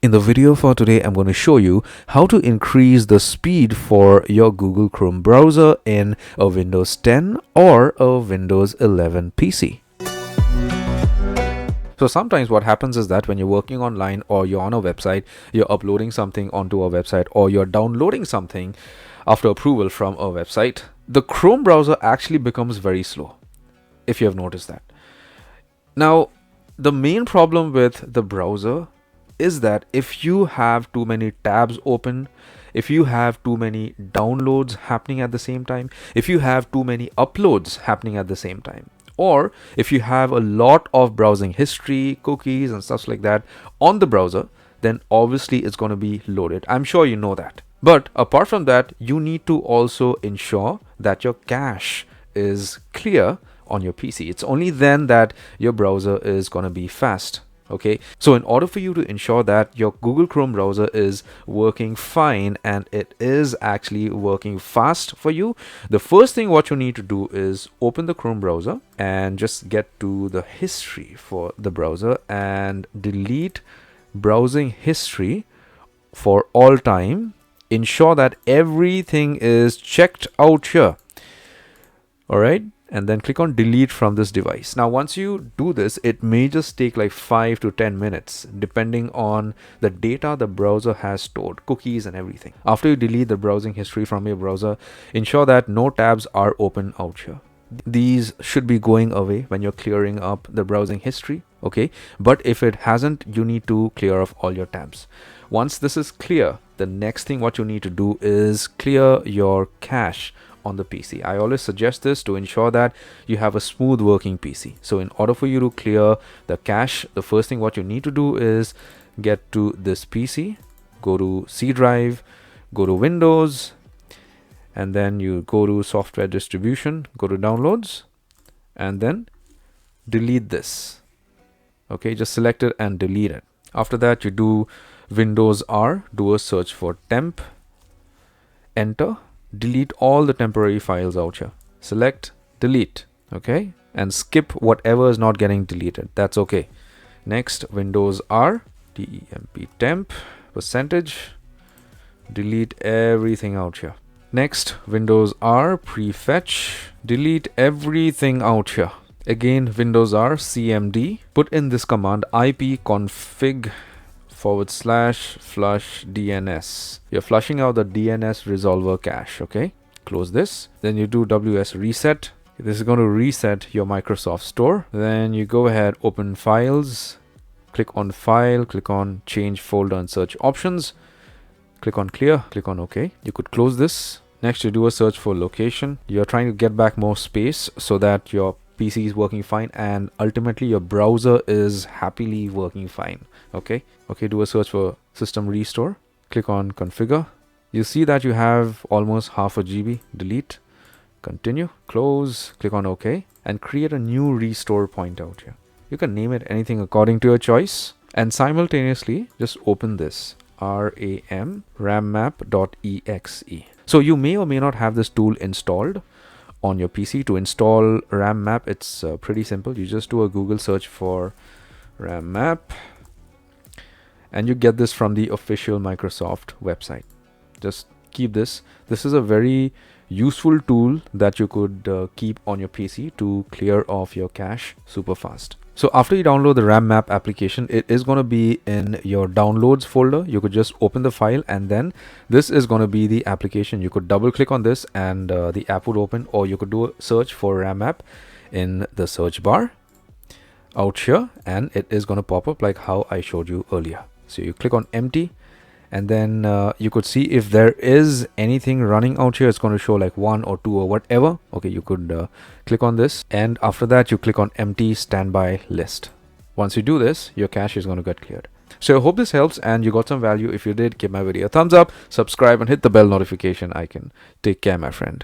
In the video for today, I'm going to show you how to increase the speed for your Google Chrome browser in a Windows 10 or a Windows 11 PC. So sometimes what happens is that when you're working online or you're on a website, you're uploading something onto a website or you're downloading something after approval from a website, the Chrome browser actually becomes very slow, if you have noticed that. Now, the main problem with the browser is that if you have too many tabs open, if you have too many downloads happening at the same time, if you have too many uploads happening at the same time, or if you have a lot of browsing history, cookies and stuff like that on the browser, then obviously it's going to be loaded. I'm sure you know that. But apart from that, you need to also ensure that your cache is clear on your PC. It's only then that your browser is going to be fast. Okay, so in order for you to ensure that your Google Chrome browser is working fine and it is actually working fast for you, the first thing what you need to do is open the Chrome browser and just get to the history for the browser and delete browsing history for all time. Ensure that everything is checked out here. All right. And then click on delete from this device. Now, once you do this, it may just take like 5 to 10 minutes, depending on the data the browser has stored, cookies and everything. After you delete the browsing history from your browser, ensure that no tabs are open out here. These should be going away when you're clearing up the browsing history. Okay, but if it hasn't, you need to clear off all your tabs. Once this is clear, the next thing what you need to do is clear your cache on the PC. I always suggest this to ensure that you have a smooth working PC. So in order for you to clear the cache, the first thing what you need to do is get to this PC, go to C drive, go to Windows, and then you go to software distribution, go to downloads, and then delete this. Okay, just select it and delete it. After that, you do Windows R, do a search for temp, enter. Delete all the temporary files out here. Select delete, okay, and skip whatever is not getting deleted. That's okay. Next, Windows R, temp, percentage, delete everything out here. Next, Windows R, prefetch, delete everything out here. Again, Windows R, cmd, put in this command ipconfig /flush DNS. You're flushing out the DNS resolver cache. Okay, close this. Then you do WS reset. This is going to reset your Microsoft Store. Then you go ahead, open files, click on file, click on change folder and search options, click on clear, click on OK. You could close this. Next, you do a search for location. You're trying to get back more space so that your PC is working fine and ultimately your browser is happily working fine. Okay, do a search for system restore, click on configure. You see that you have almost half a GB. Delete, continue, close, click on OK, and create a new restore point out here. You can name it anything according to your choice, and simultaneously just open this rammap.exe. So you may or may not have this tool installed on your PC. To install rammap, it's pretty simple. You just do a Google search for rammap and you get this from the official Microsoft website. Just keep this. This is a very useful tool that you could keep on your PC to clear off your cache super fast. So after you download the rammap application, it is going to be in your downloads folder. You could just open the file and then this is going to be the application. You could double click on this and the app would open, or you could do a search for rammap in the search bar out here and it is going to pop up like how I showed you earlier. So you click on empty and then you could see if there is anything running out here. It's going to show like 1 or 2 or whatever. Okay, you could click on this and after that you click on empty standby list. Once you do this, your cache is going to get cleared. So I hope this helps and you got some value. If you did, give my video a thumbs up, subscribe and hit the bell notification icon. Take care, my friend.